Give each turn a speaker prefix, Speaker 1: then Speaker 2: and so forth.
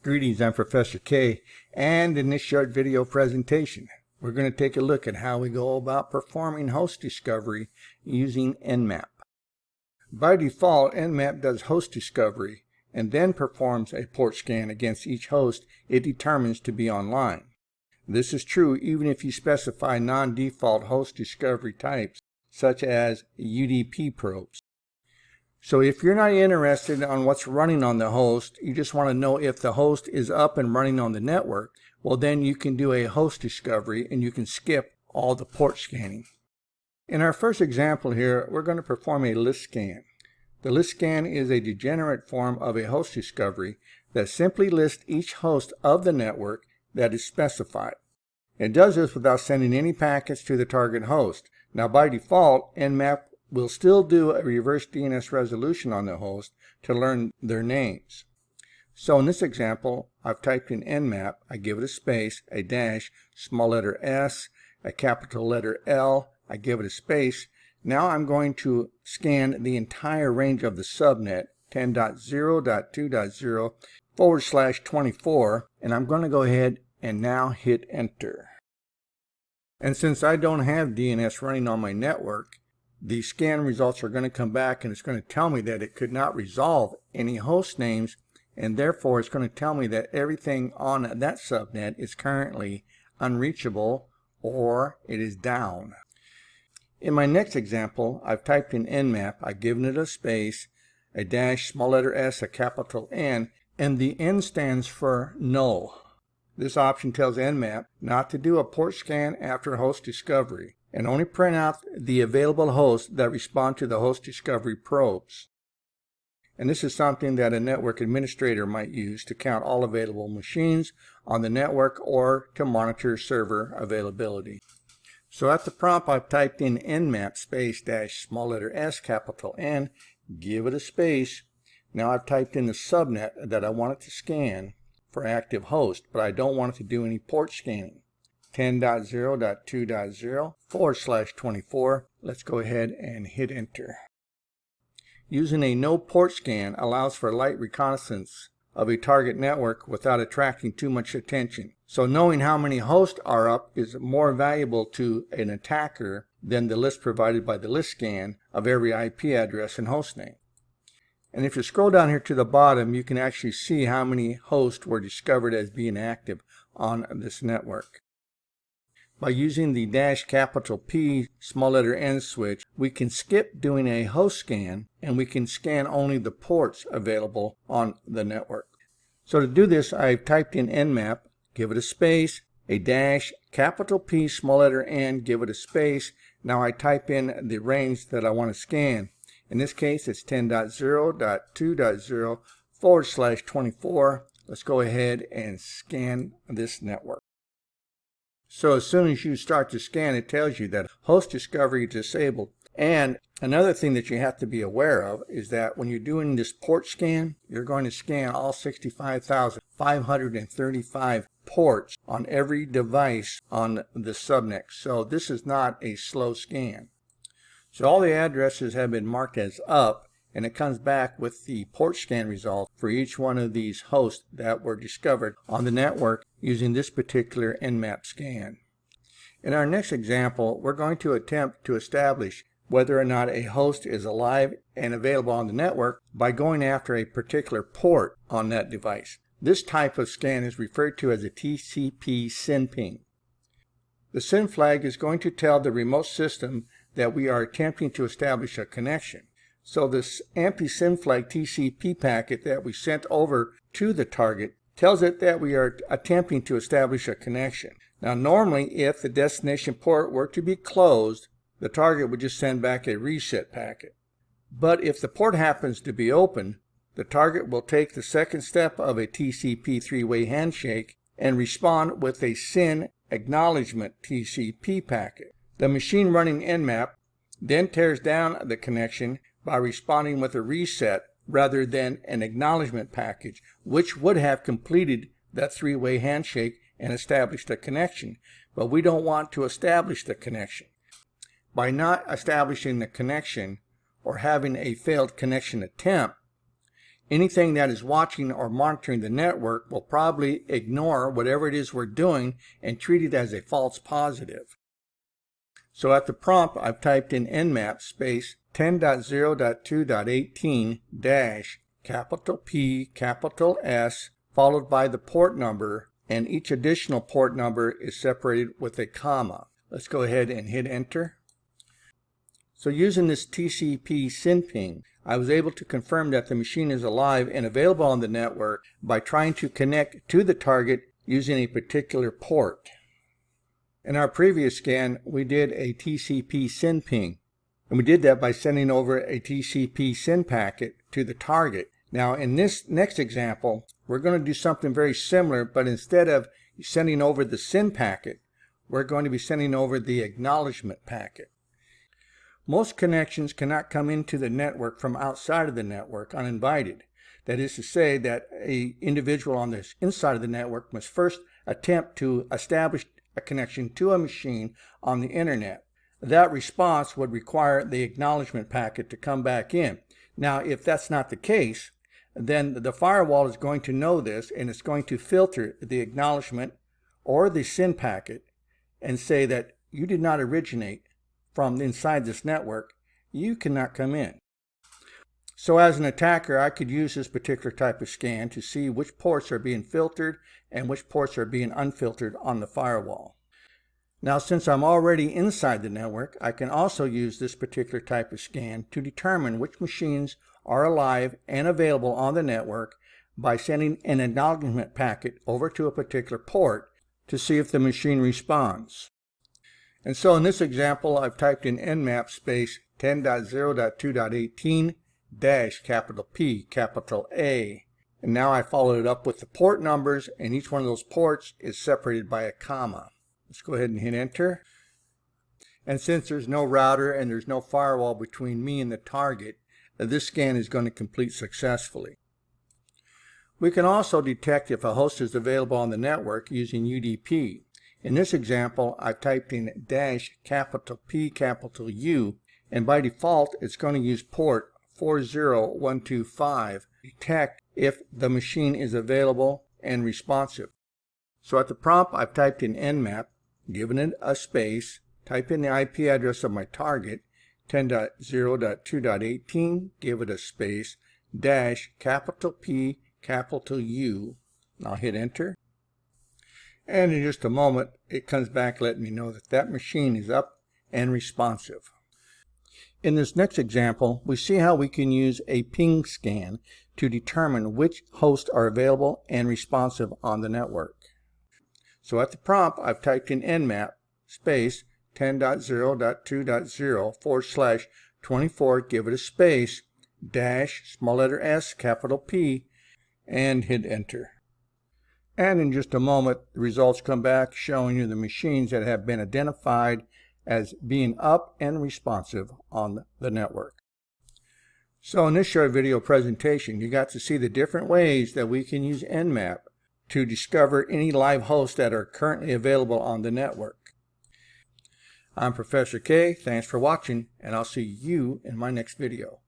Speaker 1: Greetings, I'm Professor K, and in this short video presentation, we're going to take a look at how we go about performing host discovery using NMap. By default, NMap does host discovery and then performs a port scan against each host it determines to be online. This is true even if you specify non-default host discovery types, such as UDP probes. So if you're not interested on what's running on the host, you just want to know if the host is up and running on the network, well then you can do a host discovery and you can skip all the port scanning. In our first example here, we're going to perform a list scan. The list scan is a degenerate form of a host discovery that simply lists each host of the network that is specified. It does this without sending any packets to the target host. Now by default, NMap will still do a reverse DNS resolution on the host to learn their names. So in this example, I've typed in NMap, I give it a space, a dash, small letter S, a capital letter L, I give it a space. Now I'm going to scan the entire range of the subnet, 10.0.2.0/24, and I'm going to go ahead and now hit enter. And since I don't have DNS running on my network, the scan results are going to come back and it's going to tell me that it could not resolve any host names, and therefore it's going to tell me that everything on that subnet is currently unreachable or it is down. In my next example, I've typed in NMap, I've given it a space, a dash, small letter S, a capital N, and the N stands for no. This option tells NMap not to do a port scan after host discovery, and only print out the available hosts that respond to the host discovery probes. And this is something that a network administrator might use to count all available machines on the network or to monitor server availability. So at the prompt, I've typed in NMap space dash small letter S capital N, give it a space. Now I've typed in the subnet that I want it to scan for active host, but I don't want it to do any port scanning. 10.0.2.0/24. Let's go ahead and hit enter. Using a no port scan allows for light reconnaissance of a target network without attracting too much attention. So knowing how many hosts are up is more valuable to an attacker than the list provided by the list scan of every IP address and host name. And if you scroll down here to the bottom, you can actually see how many hosts were discovered as being active on this network. By using the dash capital P small letter N switch, we can skip doing a host scan and we can scan only the ports available on the network. So to do this, I've typed in NMap, give it a space, a dash, capital P small letter N, give it a space. Now I type in the range that I want to scan. In this case, it's 10.0.2.0/24. Let's go ahead and scan this network. So as soon as you start to scan, it tells you that host discovery is disabled. And another thing that you have to be aware of is that when you're doing this port scan, you're going to scan all 65,535 ports on every device on the subnet. So this is not a slow scan. So all the addresses have been marked as up, and it comes back with the port scan result for each one of these hosts that were discovered on the network using this particular NMap scan. In our next example, we're going to attempt to establish whether or not a host is alive and available on the network by going after a particular port on that device. This type of scan is referred to as a TCP SYN ping. The SYN flag is going to tell the remote system that we are attempting to establish a connection. So this anti-SYN flag TCP packet that we sent over to the target tells it that we are attempting to establish a connection. Now normally, if the destination port were to be closed, the target would just send back a reset packet. But if the port happens to be open, the target will take the second step of a TCP three-way handshake and respond with a SYN acknowledgement TCP packet. The machine running NMap then tears down the connection by responding with a reset rather than an acknowledgement package, which would have completed that three-way handshake and established a connection. But we don't want to establish the connection. By not establishing the connection or having a failed connection attempt, anything that is watching or monitoring the network will probably ignore whatever it is we're doing and treat it as a false positive. So at the prompt, I've typed in NMap space 10.0.2.18 dash capital P, capital S, followed by the port number, and each additional port number is separated with a comma. Let's go ahead and hit enter. So using this TCP SYN ping, I was able to confirm that the machine is alive and available on the network by trying to connect to the target using a particular port. In our previous scan, we did a TCP SYN ping, and we did that by sending over a TCP SYN packet to the target. Now in this next example, we're going to do something very similar, but instead of sending over the SYN packet, we're going to be sending over the acknowledgement packet. Most connections cannot come into the network from outside of the network uninvited. That is to say that an individual on the inside of the network must first attempt to establish a connection to a machine on the internet. That response would require the acknowledgement packet to come back in. Now, if that's not the case, then the firewall is going to know this, and it's going to filter the acknowledgement or the SYN packet and say that you did not originate from inside this network, you cannot come in. So as an attacker, I could use this particular type of scan to see which ports are being filtered and which ports are being unfiltered on the firewall. Now, since I'm already inside the network, I can also use this particular type of scan to determine which machines are alive and available on the network by sending an acknowledgement packet over to a particular port to see if the machine responds. And so in this example, I've typed in NMap space 10.0.2.18 dash capital P, capital A. And now I followed it up with the port numbers, and each one of those ports is separated by a comma. Let's go ahead and hit enter. And since there's no router and there's no firewall between me and the target, this scan is going to complete successfully. We can also detect if a host is available on the network using UDP. In this example, I've typed in dash capital P, capital U, and by default, it's going to use port 40125 to detect if the machine is available and responsive. So at the prompt, I've typed in NMap, given it a space, type in the IP address of my target, 10.0.2.18, give it a space, dash capital P, capital U, and I'll hit enter. And in just a moment, it comes back letting me know that that machine is up and responsive. In this next example, we see how we can use a ping scan to determine which hosts are available and responsive on the network. So at the prompt, I've typed in NMap space 10.0.2.0 / 24, give it a space, dash, small letter S, capital P, and hit enter. And in just a moment, the results come back showing you the machines that have been identified as being up and responsive on the network. So in this short video presentation, you got to see the different ways that we can use NMap to discover any live hosts that are currently available on the network. I'm Professor K. Thanks for watching, and I'll see you in my next video.